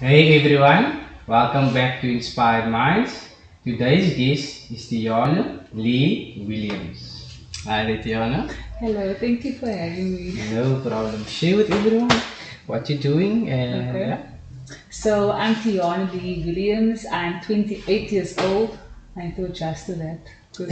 Hey everyone, welcome back to Inspired Minds. Today's guest is Tayana Lee Williams. Hi there, Tayana. Hello, thank you for having me. No problem. Share with everyone what you're doing and Okay. yeah. So I'm Tayana Lee Williams. I'm 28 years old. I need to adjust to that. 'Cause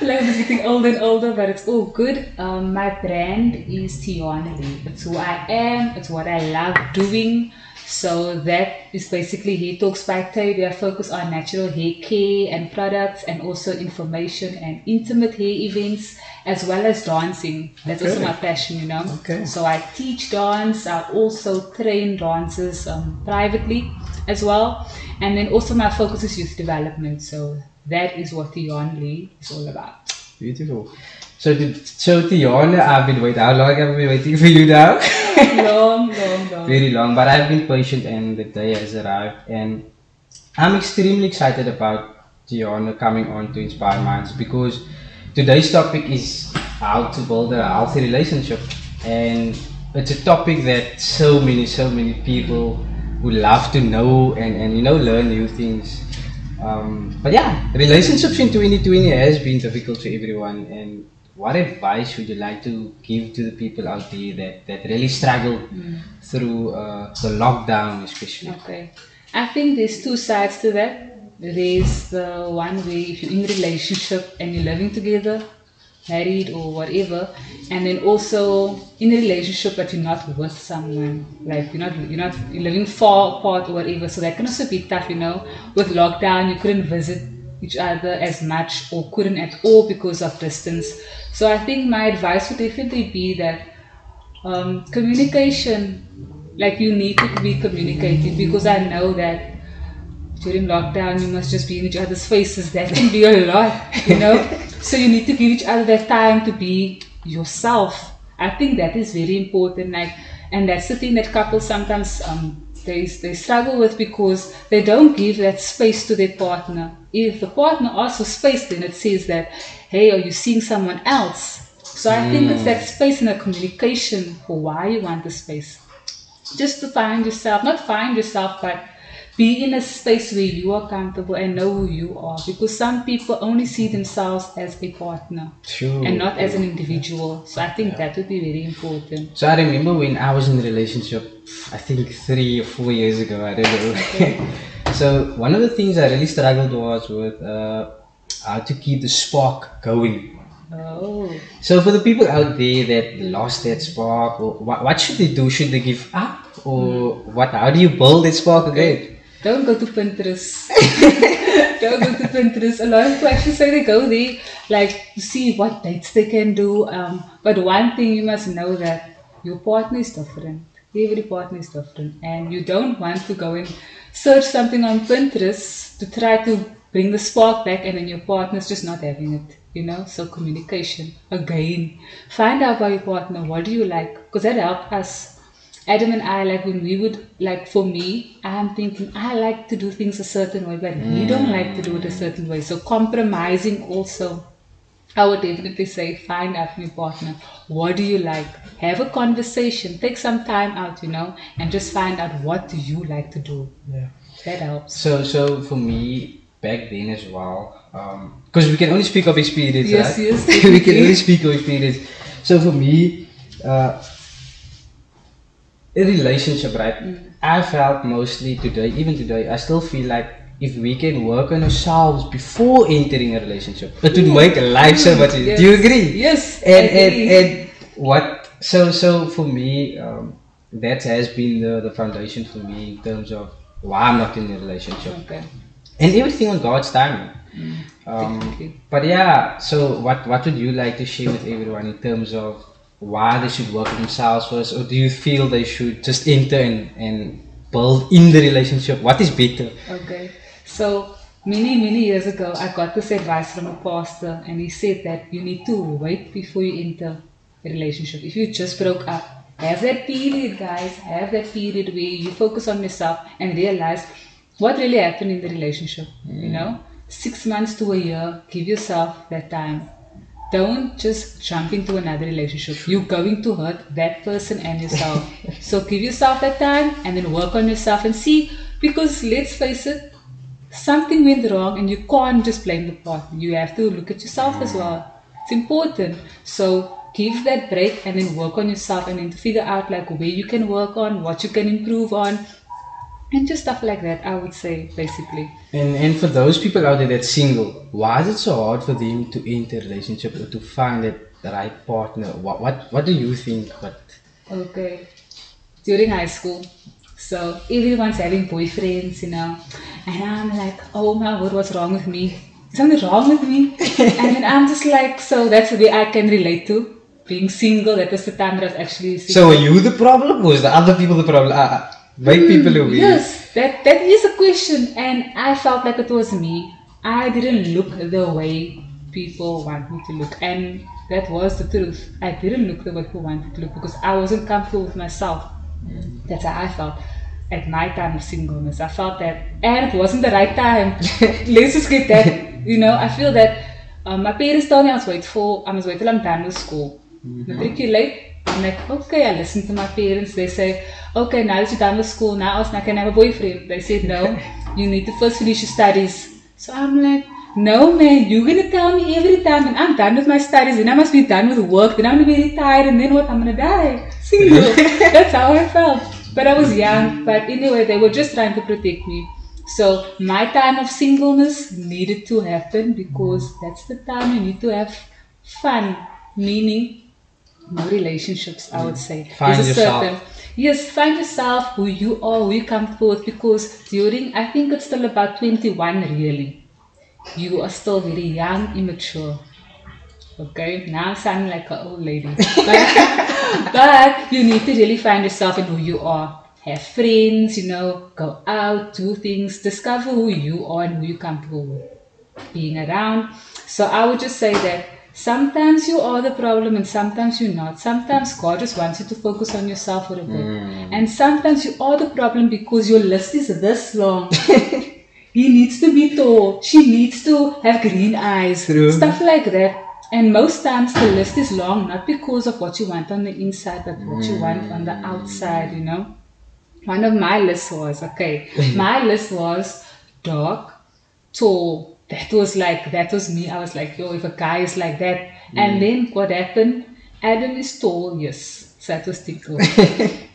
life is getting older and older, but it's all good. My brand is Tayana Lee. It's who I am. It's what I love doing. So that is basically Hair Talks by Tay. We are focused on natural hair care and products, and also information and intimate hair events, as well as dancing. That's also Okay. my passion, you know. Okay. So I teach dance. I also train dancers privately as well, and then also my focus is youth development. So that is what the Yon Lee is all about. Beautiful. So Tayana, how long have I been waiting for you now? Long, long, long. Very long, but I've been patient and the day has arrived and I'm extremely excited about Gianna coming on to Inspire Minds because today's topic is how to build a healthy relationship, and it's a topic that so many people would love to know and learn new things. But yeah, relationships in 2020 has been difficult for everyone. And what advice would you like to give to the people out there that really struggle through the lockdown, especially? Okay. I think there's two sides to that. There's the one way if you're in a relationship and you're living together, married or whatever, and then also in a relationship but you're not with someone. Like you're living far apart or whatever. So that can also be tough, you know. With lockdown you couldn't visit each other as much or couldn't at all because of distance. So I think my advice would definitely be that communication, like you need to be communicating, because I know that during lockdown you must just be in each other's faces. That can be a lot, you know. So you need to give each other that time to be yourself. I think that is very important. Like, and that's the thing that couples sometimes they struggle with, because they don't give that space to their partner. If the partner asks for space, then it says that, hey, are you seeing someone else? So I think it's that space and the communication for why you want the space. Just to find yourself, not find yourself, but be in a space where you are comfortable and know who you are. Because some people only see themselves as a partner True. and not as an individual. So I think that would be very important. So I remember when I was in a relationship, I think 3 or 4 years ago, I don't know. So one of the things I really struggled was with how to keep the spark going. Oh, So for the people out there that lost that spark, or what should they do? Should they give up, or what? How do you build that spark again? don't go to Pinterest. Don't go to Pinterest. A lot of people actually say they go there, like to see what dates they can do. But one thing you must know, that your partner is different. Every partner is different, and you don't want to go and search something on Pinterest to try to bring the spark back, and then your partner's just not having it. You know, so communication again. Find out about your partner. What do you like? Because that helped us. Adam and I, like when we would, like for me, I'm thinking I like to do things a certain way, but he don't like to do it a certain way. So compromising also, I would definitely say find out from your partner. What do you like? Have a conversation. Take some time out, you know, and just find out what do you like to do. Yeah. That helps. So for me back then as well, because we can only speak of experience, Yes, right? yes. We can only speak of experience. So for me, a relationship, right? I felt mostly today, even today, I still feel like if we can work on ourselves before entering a relationship, it would make life so much easier. Yes. Do you agree? Yes, I And agree. and what? So for me, that has been the foundation for me in terms of why I'm not in a relationship, Okay. and everything on God's timing. Definitely. But yeah, so what would you like to share with everyone in terms of why they should work on themselves first, or do you feel they should just enter and build in the relationship? What is better? Okay. So many years ago, I got this advice from a pastor, and he said that you need to wait before you enter a relationship. If you just broke up, have that period, guys. Have that period where you focus on yourself and realize what really happened in the relationship. You know, 6 months to a year. Give yourself that time. don't just jump into another relationship. You're going to hurt that person and yourself. So give yourself that time and then work on yourself and see, because let's face it, something went wrong and you can't just blame the partner. You have to look at yourself as well. It's important. So give that break and then work on yourself and then to figure out like where you can work on, what you can improve on, and just stuff like that, I would say, basically. And for those people out there that's single, why is it so hard for them to enter a relationship or to find that the right partner? What do you think? What Okay. During high school, so everyone's having boyfriends, and I'm like, oh my word, what's wrong with me? Is something wrong with me? And then I'm just like, so that's the way I can relate to being single. That was the time that I was actually single. So are you the problem or is the other people the problem? White people who Yes, that is a question, and I felt like it was me. I didn't look the way people want me to look, and that was the truth. I didn't look the way people wanted to look because I wasn't comfortable with myself. That's how I felt at my time of singleness. I felt that, and it wasn't the right time. Let's just get that. I feel that my parents told me I must wait till I'm done with school. Matriculate. I'm like, okay, I listen to my parents. They say, okay, now that you're done with school, now I can have a boyfriend. They said, no, you need to first finish your studies. So I'm like, no, man, you're going to tell me every time when I'm done with my studies, then I must be done with work, then I'm going to be retired, and then what? I'm going to die. Single. That's how I felt. But I was young. But anyway, they were just trying to protect me. So my time of singleness needed to happen because that's the time you need to have fun, meaning no relationships, I would say. Find yourself. Yes, find yourself, who you are, who you're comfortable with, because I think it's still about 21 really. You are still very young, immature. Okay, now I'm sounding like an old lady. But you need to really find yourself and who you are. Have friends, go out, do things, discover who you are and who you're comfortable with being around. So I would just say that sometimes you are the problem and sometimes you're not. Sometimes God just wants you to focus on yourself for a bit. And sometimes you are the problem because your list is this long. He needs to be tall. She needs to have green eyes. True. Stuff like that. And most times the list is long, not because of what you want on the inside, but what you want on the outside, One of my lists was, my list was dark, tall. That was me. I was like, yo, if a guy is like that. And then what happened? Adam is tall, yes. So that was typical.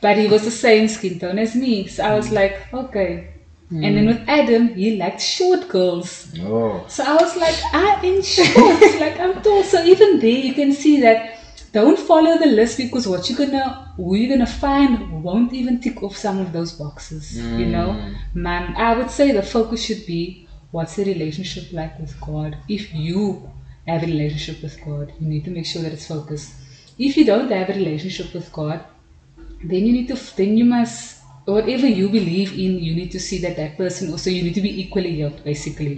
But he was the same skin tone as me. So I was like, okay. And then with Adam, he liked short girls. Oh. So I was like, I ain't short. Like, I'm tall. So even there, you can see that don't follow the list because who you're gonna find won't even tick off some of those boxes. Man, I would say the focus should be, what's the relationship like with God? If you have a relationship with God, you need to make sure that it's focused. If you don't have a relationship with God, then you must, whatever you believe in, you need to see that person also, you need to be equally yoked, basically.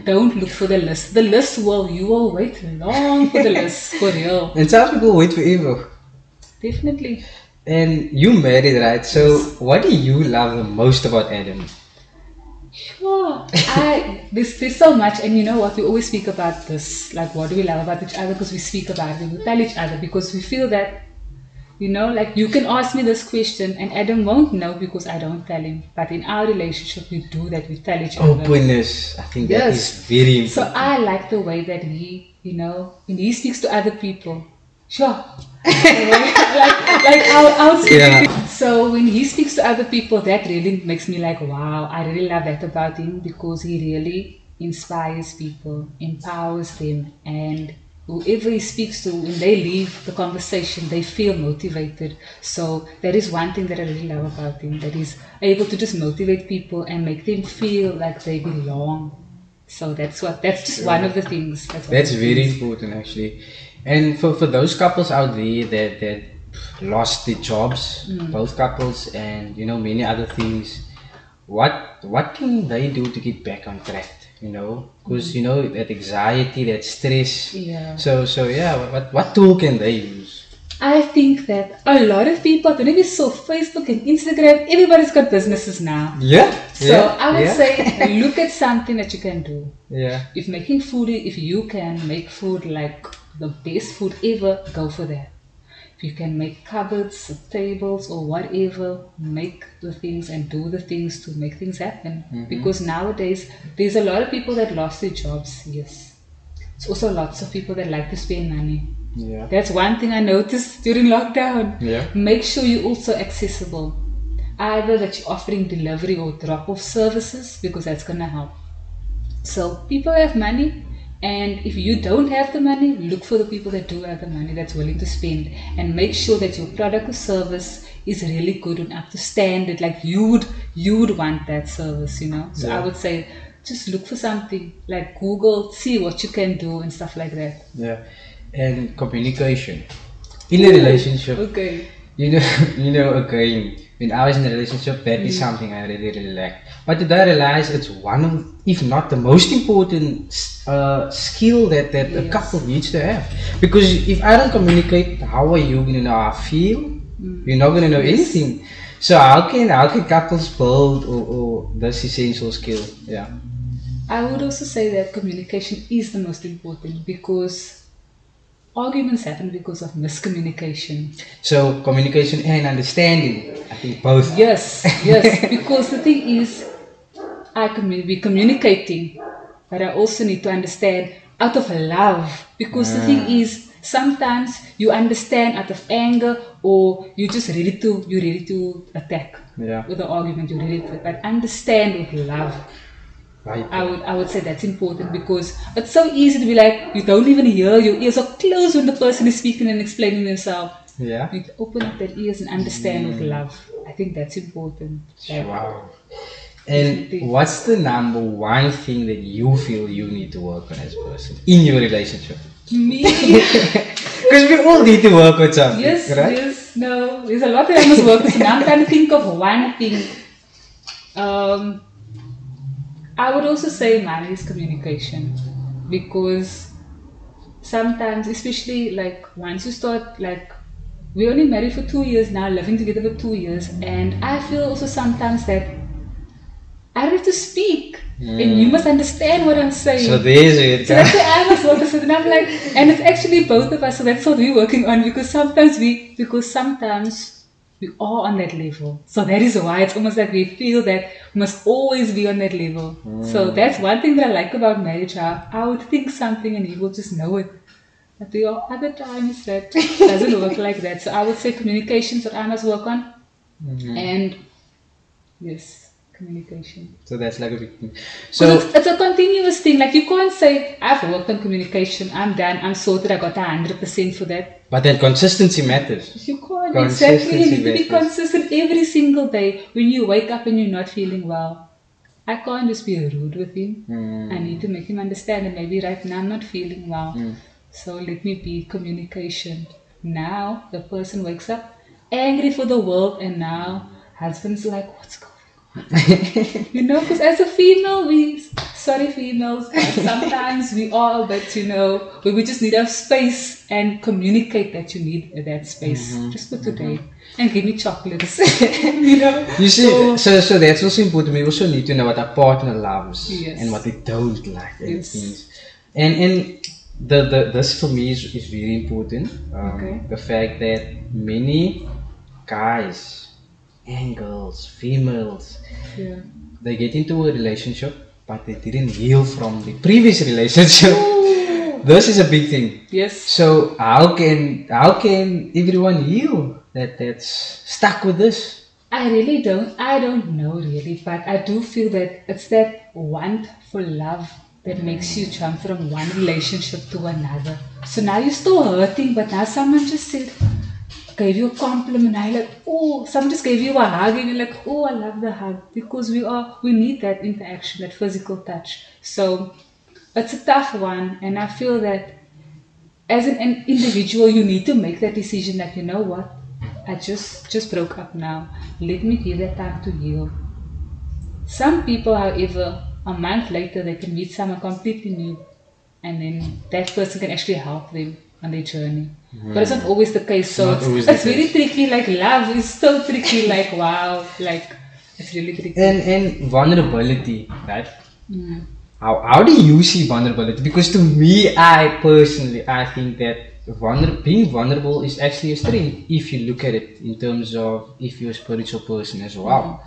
Don't look for the list. The list you will wait long for the list, for real. And some people wait forever. Definitely. And you married, right? So what do you love the most about Adam? Sure. There's so much, and you know what? We always speak about this. Like, what do we love about each other? Because we speak about it. We tell each other because we feel that, like you can ask me this question, and Adam won't know because I don't tell him. But in our relationship, we do that. We tell each other. Openness. I think that is very important. So I like the way that he, when he speaks to other people. Sure. like outspoken. Yeah. So when he speaks to other people, that really makes me like, wow, I really love that about him because he really inspires people, empowers them, and whoever he speaks to, when they leave the conversation, they feel motivated. So that is one thing that I really love about him, that he's able to just motivate people and make them feel like they belong. So that's just one of the things. That's very important, actually. And for those couples out there that lost their jobs, both couples, and many other things, what can they do to get back on track? Because that anxiety, that stress. Yeah. So yeah, what tool can they use? I think that a lot of people, when we saw Facebook and Instagram, everybody's got businesses now. Yeah. So Yeah. I would yeah. say look at something that you can do. Yeah. If making food, if you can make food like the best food ever, go for that. If you can make cupboards, tables, or whatever, make the things and do the things to make things happen. Because nowadays, there's a lot of people that lost their jobs, yes. There's also lots of people that like to spend money. Yeah. That's one thing I noticed during lockdown. Yeah. Make sure you're also accessible. Either that you're offering delivery or drop-off services, because that's gonna help. So people have money, and if you don't have the money, look for the people that do have the money that's willing to spend, and make sure that your product or service is really good and up to standard, like you would want that service, you know. So Yeah. I would say just look for something like Google, see what you can do and stuff like that. Yeah. And communication in a relationship. Okay. Again, when I was in a relationship, that is something I really, really like. But today I realize it's one of, if not the most important skill that a Yes. couple needs to have. Because if I don't communicate, how are you going to know how I feel? You're not going to know anything. So how can couples build or this essential skill? Yeah. I would also say that communication is the most important, because arguments happen because of miscommunication. So communication and understanding, I think both. Yes, yes. Because the thing is, I can be communicating, but I also need to understand out of love. Because the thing is, sometimes you understand out of anger, or you're just ready to attack Yeah. with the argument. You're ready to, but understand with love. Right. I would say that's important, because it's so easy to be like, you don't even hear, your ears are closed when the person is speaking and explaining themselves. Yeah. You need to open up their ears and understand with love. I think that's important. Like, Wow. And what's the number one thing that you feel you need to work on as a person in your relationship? me? Because we all need to work on something, Yes, right? yes, no. There's a lot that I must work on. So now I'm trying to think of one thing. I would also say mine is communication, because sometimes, especially like once you start, like we're only married for 2 years now, living together for 2 years, and I feel also sometimes that I have to speak, and you must understand what I'm saying. So there's it. So that's why I was working. So then I'm like, and it's actually both of us. So that's what we're working on, because sometimes we are on that level. So that is why it's almost like we feel that we must always be on that level. So that's one thing that I like about marriage. I would think something and he will just know it. But there are other times that doesn't work like that. So I would say communication is what I must work on. And yes. Communication. So that's like a big thing. So So it's a continuous thing. Like you can't say, I've worked on communication, I'm done, I'm sorted, I got 100% for that. but then consistency matters. You can't. Consistency Exactly. You need to be matters. consistent every single day. When you wake up and you're not feeling well, I can't just be rude with him. I need to make him understand that maybe right now I'm not feeling well. So let me be communication. Now the person wakes up angry for the world, and now husband's like, what's going on? You know, because as a female, sorry females, but sometimes we are, but you know, we just need our space and communicate that you need that space just for today, and give me chocolates. You know, You see, so that's also important. We also need to know what our partner loves Yes. and what they don't like and Yes. things. And the this for me is very important. Okay. The fact that many guys and girls, females, yeah. they get into a relationship, but they didn't heal from the previous relationship. This is a big thing. Yes. So how can everyone heal that's stuck with this? I don't know really, but I do feel that it's that want for love that makes you jump from one relationship to another. So now you're still hurting, but now someone just gave you a compliment, and you're like, oh, someone just gave you a hug, and you're like, oh, I love the hug, because we need that interaction, that physical touch. So it's a tough one, and I feel that as an individual, you need to make that decision that, you know what, I just broke up now. Let me give that time to heal. Some people, however, a month later, they can meet someone completely new, and then that person can actually help them. on their journey. But it's not always the case. So Not always the it's very case. tricky. Like love is so tricky. Like wow, like it's really tricky. And vulnerability, right? How do you see vulnerability? Because to me, I think that being vulnerable is actually a strength if you look at it in terms of if you're a spiritual person as well.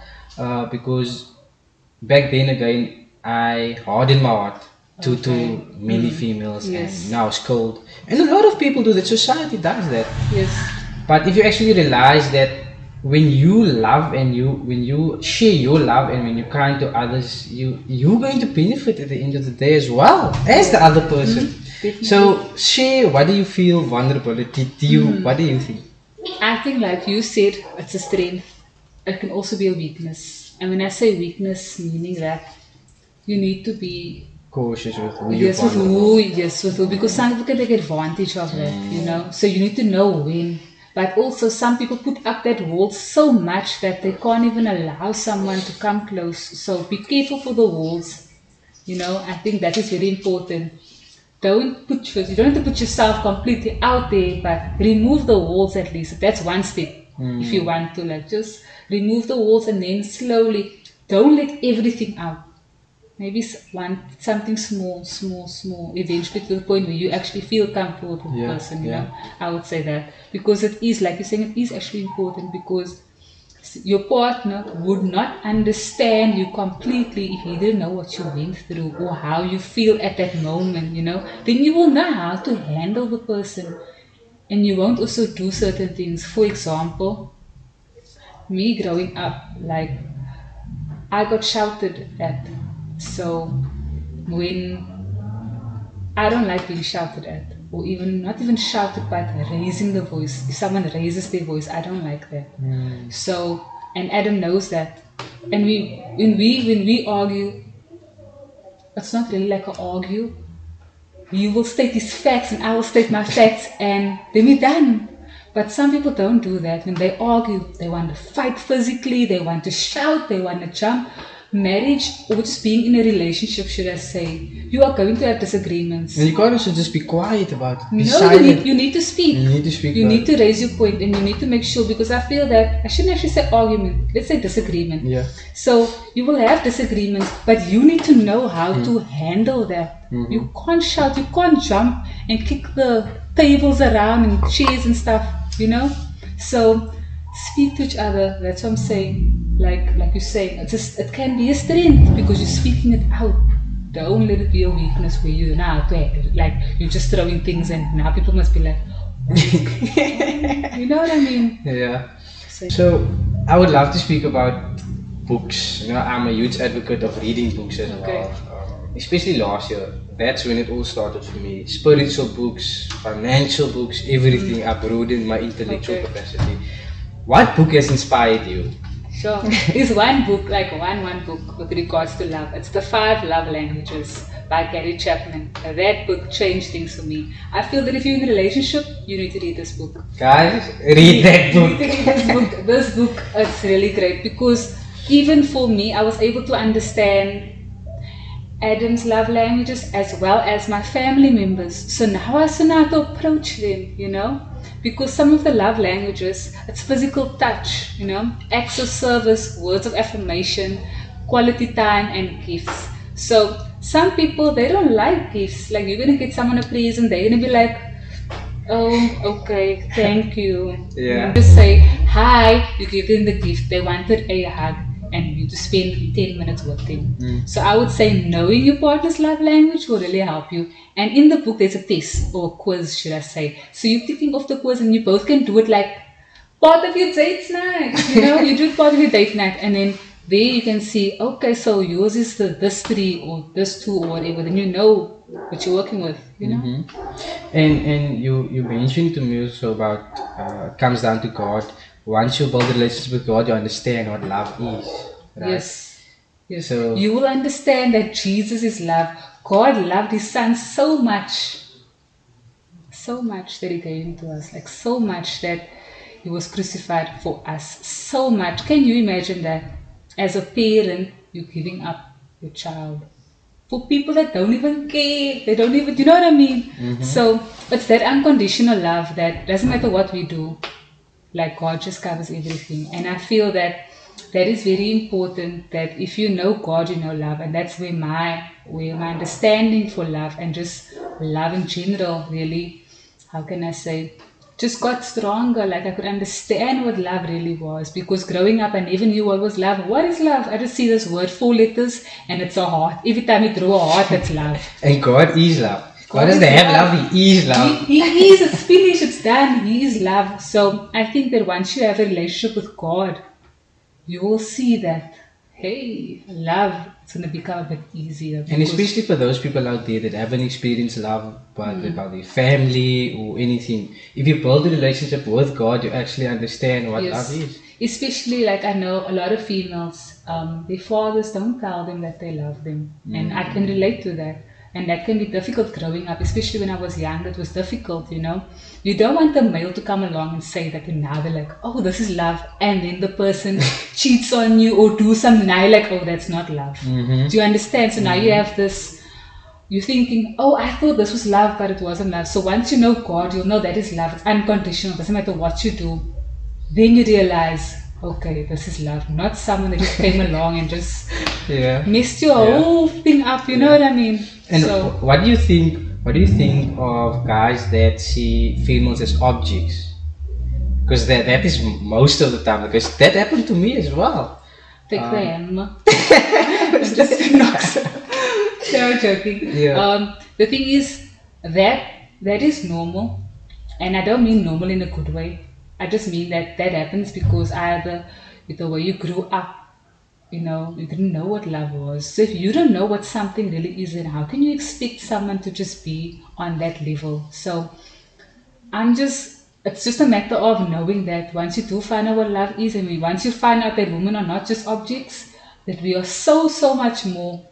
Because back then again, I hardened my heart to Okay. many females, Yes. and now it's cold. And a lot of people do that. Society does that. Yes. But if you actually realize that when you love and when you share your love and when you kind to others, you're going to benefit at the end of the day as well as the other person. Definitely. So share, what do you feel vulnerability to you? What do you think? I think, like you said, it's a strength. It can also be a weakness. And when I say weakness, meaning that you need to be Cautious with who you yes with vulnerable. who, yes with who, because some people can take advantage of that, you know. So you need to know when. But also, some people put up that wall so much that they can't even allow someone to come close. So be careful for the walls. You know, I think that is very important. You don't have to put yourself completely out there, but remove the walls at least. That's one step. If you want to, like, just remove the walls and then slowly, don't let everything out. Maybe something small, eventually to the point where you actually feel comfortable with the Yeah, person, you yeah. know. I would say that. Because it is, like you're saying, it is actually important because your partner would not understand you completely if he didn't know what you went through or how you feel at that moment, you know. Then you will know how to handle the person and you won't also do certain things. For example, me growing up, like I got shouted at. So when I don't like being shouted at, or even not even shouted, but raising the voice. If someone raises their voice, I don't like that. So, and Adam knows that. And when we argue, it's not really like an argue. You will state his facts, and I will state my facts, and then we're done. But some people don't do that. When they argue, they want to fight physically, they want to shout, they want to jump. Marriage, or just being in a relationship, should I say, you are going to have disagreements. And you can't also just be quiet about it. Be No, silent. you need to speak. You need to speak You about need to raise your point and you need to make sure, because I feel that I shouldn't actually say argument, let's say disagreement. Yeah. So you will have disagreements, but you need to know how to handle that. You can't shout, you can't jump and kick the tables around and chairs and stuff, you know? So speak to each other, that's what I'm saying. Like you say, it can be a strength because you're speaking it out. Don't let it be a weakness where you now like you're just throwing things and now people must be like, you know what I mean? Yeah. So, So I would love to speak about books. You know, I'm a huge advocate of reading books as Okay. well. Especially last year. That's when it all started for me. Spiritual books, financial books, everything. I broadened my intellectual Okay. capacity. What book has inspired you? sure. There's one book, like one book with regards to love. It's The 5 Love Languages by Gary Chapman. That book changed things for me. I feel that if you're in a relationship, you need to read this book. Guys, read that You book. need to read this book. This book is really great because even for me, I was able to understand Adam's love languages as well as my family members. So now I know how to approach them, you know, because some of the love languages, it's physical touch, you know, acts of service, words of affirmation, quality time, and gifts. So some people, they don't like gifts. Like you're gonna get someone a present, they're gonna be like, oh, okay, thank you. Yeah. You just say hi, you give them the gift. They wanted a hug, and you just spend 10 minutes with them. So I would say knowing your partner's love language will really help you. And in the book, there's a test or a quiz, should I say. So you're ticking off the quiz, and you both can do it like part of your date night. You know, you do it part of your date night, and then there you can see, okay, so yours is this 3 or this 2 or whatever. Then you know what you're working with, you know? And you mentioned to me also about comes down to God. Once you build a relationship with God, you understand what love is. Right? Yes. Yes. So- you will understand that Jesus is love. God loved his son so much that he gave him to us. Like so much that he was crucified for us. So much. Can you imagine that? As a parent, you're giving up your child for people that don't even care. They don't even, you know what I mean? So it's that unconditional love that doesn't matter what we do, like God just covers everything. And I feel that that is very important, that if you know God, you know love. And that's where my understanding for love and just love in general really, how can I say, just got stronger. Like I could understand what love really was, because growing up I never knew what was love. What is love? I just see this word, 4 letters, and it's a heart. Every time you draw a heart, that's love. And God is love. God God doesn't is have love. love, He is love. He is, it's finished, it's done. He is love. So I think that once you have a relationship with God, you will see that, hey, love, it's going to become a bit easier. And because- especially for those people out there that haven't experienced love about their family or anything, if you build a relationship with God, you actually understand what Yes. love is. Especially, like I know a lot of females, their fathers don't tell them that they love them. And I can relate to that. And that can be difficult growing up, especially when I was young. It was difficult, you know. You don't want the male to come along and say that, and now they're like, oh, this is love. And then the person cheats on you or do something. Now you're like, oh, that's not love. Do you understand? So now you have this, you're thinking, oh, I thought this was love, but it wasn't love. So once you know God, you'll know that is love. It's unconditional. It doesn't matter what you do. Then you realize, okay, this is love. Not someone that just came along and just Yeah. messed your Yeah. whole thing up. You know what I mean? And So what do you think? What do you think of guys that see females as objects? Because that is most of the time. Because that happened to me as well. take the hammer. It's just knocks. No, joking. Yeah. The thing is that is normal, and I don't mean normal in a good way. I just mean that happens because either with the way you grew up, you know, you didn't know what love was. So if you don't know what something really is, then how can you expect someone to just be on that level? So it's just a matter of knowing that once you do find out what love is, and once you find out that women are not just objects, that we are so, so much more.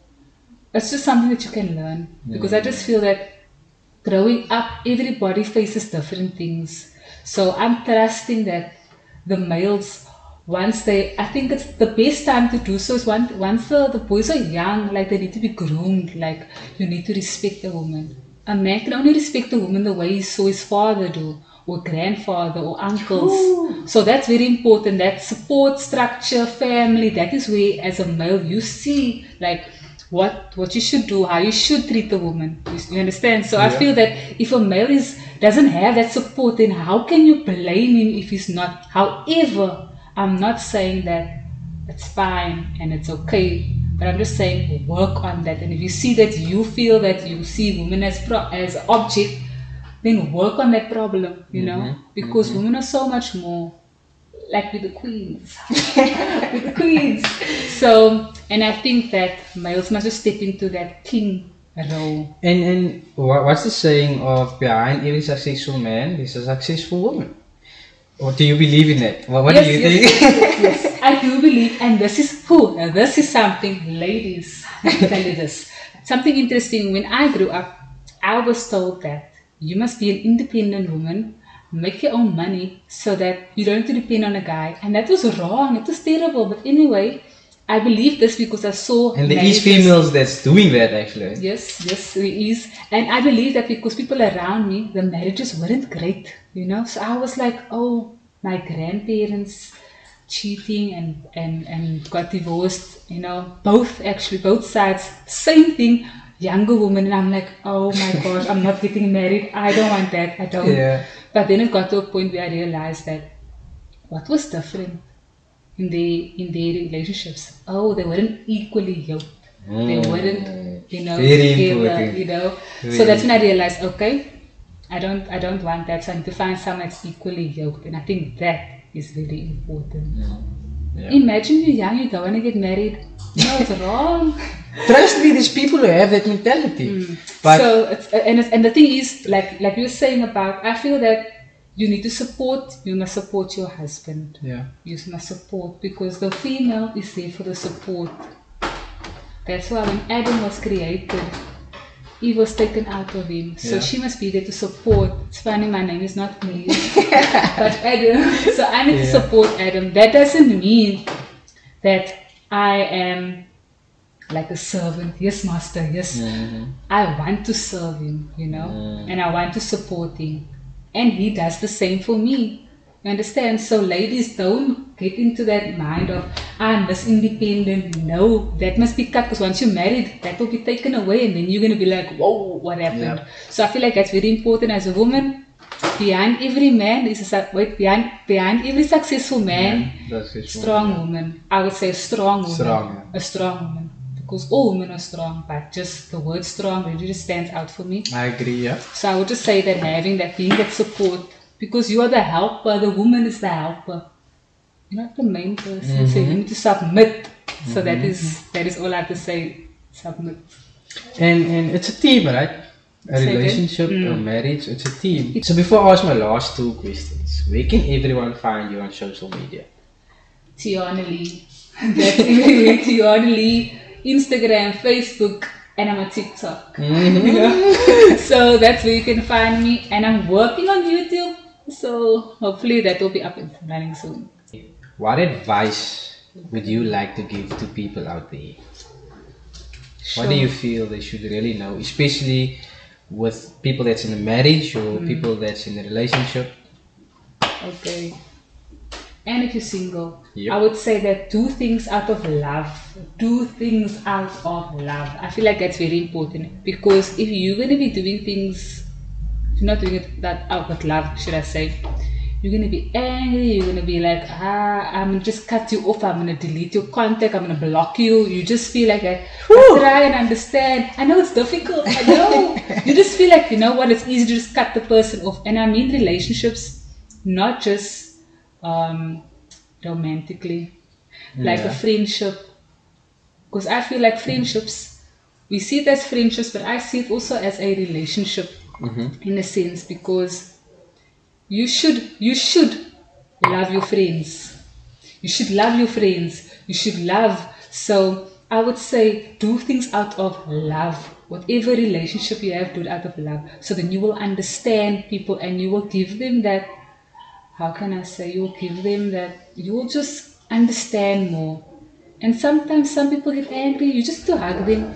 It's just something that you can learn. Because I just feel that growing up, everybody faces different things. So I'm trusting that the males, I think it's the best time to do so is once the boys are young, like they need to be groomed, like you need to respect a woman. A man can only respect a woman the way he saw his father do, or grandfather, or uncles. So that's very important. That support structure, family, that is where as a male you see like what you should do, how you should treat a woman. You understand? So I feel that if a male doesn't have that support, then how can you blame him if he's not? However, I'm not saying that it's fine and it's okay, but I'm just saying work on that. And if you see that you feel that you see women as object, then work on that problem, you know, because women are so much more, like with the queens, with the queens. So, and I think that males must just step into that king role. And what's the saying of behind every successful man there's a successful woman? Or do you believe in that? What do you think? Yes, I do believe, and this is something, ladies, let me tell you this. Something interesting, when I grew up, I was told that you must be an independent woman, make your own money so that you don't have to depend on a guy. And that was wrong, it was terrible. But anyway, I believe this because I saw. And there is females that's doing that actually. Yes, there is. And I believe that because people around me, the marriages weren't great, you know. So I was like, oh, my grandparents cheating and got divorced, you know, both sides, same thing, younger woman. And I'm like, oh my gosh, I'm not getting married. I don't want that. I don't. Yeah. But then it got to a point where I realized that what was different in their relationships. Oh, they weren't equally yoked. They weren't, you know, Very together, important. you know. Very So that's when I realized, okay, I don't want that. So I need to find someone that's equally yoked. And I think that is very important. Yeah. Imagine you're young, you don't want to get married. No, it's wrong. Trust me, there's people who have that mentality. But So and the thing is, like you were saying about, I feel that you must support your husband. yeah. You must support, because the female is there for the support. That's why when Adam was created, Eve was taken out of him. So Yeah. she must be there to support. It's funny, my name is not Eve, but Adam. So I need to support Adam. That doesn't mean that I am like a servant. Yes, master. Yes, I want to serve him, and I want to support him. And he does the same for me. You understand? So, ladies, don't get into that mind of, I'm this independent. No, that must be cut because once you're married, that will be taken away, and then you're going to be like, whoa, what happened? Yep. So, I feel like that's very important as a woman. Behind every man is behind every successful man, That's his strong one, woman. I would say a strong woman. Strong, yeah. A strong woman. Because all women are strong, but just the word strong really just stands out for me. I agree, yeah. So I would just say that having that, being that support, because you are the helper, the woman is the helper. You're not the main person, so you need to submit. So that is all I have to say. Submit. And it's a team, right? A Say again? relationship, a marriage, it's a team. So before I ask my last two questions, where can everyone find you on social media? Tayana Lee. That's everywhere. Tayana Lee. Instagram, Facebook, and I'm on TikTok. So that's where you can find me. And I'm working on YouTube. So hopefully that will be up and running soon. What advice would you like to give to people out there? What do you feel they should really know, especially with people that's in a marriage or people that's in a relationship? Okay. And if you're single, Yep. I would say that do things out of love. Do things out of love. I feel like that's very important because if you're going to be doing things, if you're not doing it that out of love, should I say, you're going to be angry. You're going to be like, I'm going to just cut you off. I'm going to delete your contact. I'm going to block you. You just feel like that. Try and understand. I know it's difficult. I know. You just feel like, you know what, it's easy to just cut the person off. And I mean relationships, not just romantically, like a friendship. Because I feel like friendships, we see it as friendships, but I see it also as a relationship in a sense, because you should love your friends. You should love your friends. You should love. So I would say do things out of love. Whatever relationship you have, do it out of love. So then you will understand people and you will give them that, how can I say, you will give them that, you will just understand more. And sometimes some people get angry, you just to hug them.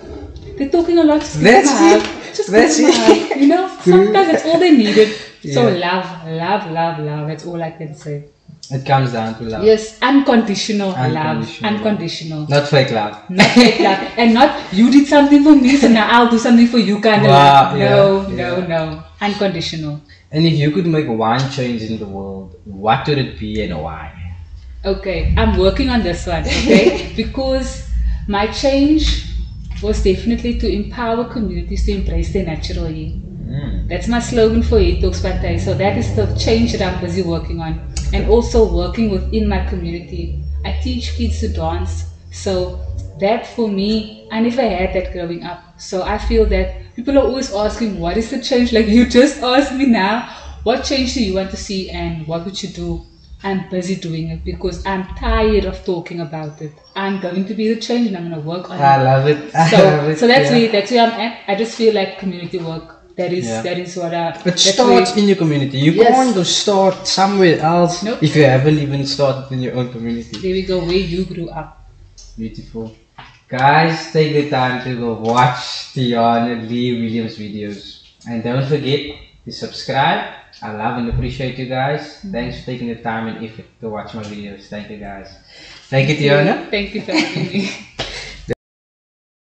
They're talking a lot, just give them a hug. Just give them a hug. You know, sometimes that's all they needed. So love, love, love, love. That's all I can say. It comes down to love. Yes, unconditional love. Unconditional love. Unconditional. Not fake love. Not fake love. And not you did something for me, so now I'll do something for you kind of Wow, love. No, yeah, no. Unconditional. And if you could make one change in the world, what would it be and why? Okay, I'm working on this one, okay? Because my change was definitely to empower communities to embrace their natural healing. That's my slogan for He Talks Partay. So that is the change that I'm busy working on. And also working within my community. I teach kids to dance. So that for me, I never had that growing up. So I feel that people are always asking, what is the change? Like you just asked me now, what change do you want to see and what would you do? I'm busy doing it because I'm tired of talking about it. I'm going to be the change and I'm going to work on I it. love it. I love it. So that's yeah. where I'm at. I just feel like community work. That is what I. It starts in your community. You can't go start somewhere else if you haven't even started in your own community. There we go, where you grew up. Beautiful. Guys, take the time to go watch Tayana Lee Williams videos. And don't forget to subscribe. I love and appreciate you guys. Thanks for taking the time and effort to watch my videos. Thank you guys. Thank you, Tayana. Thank you for having me.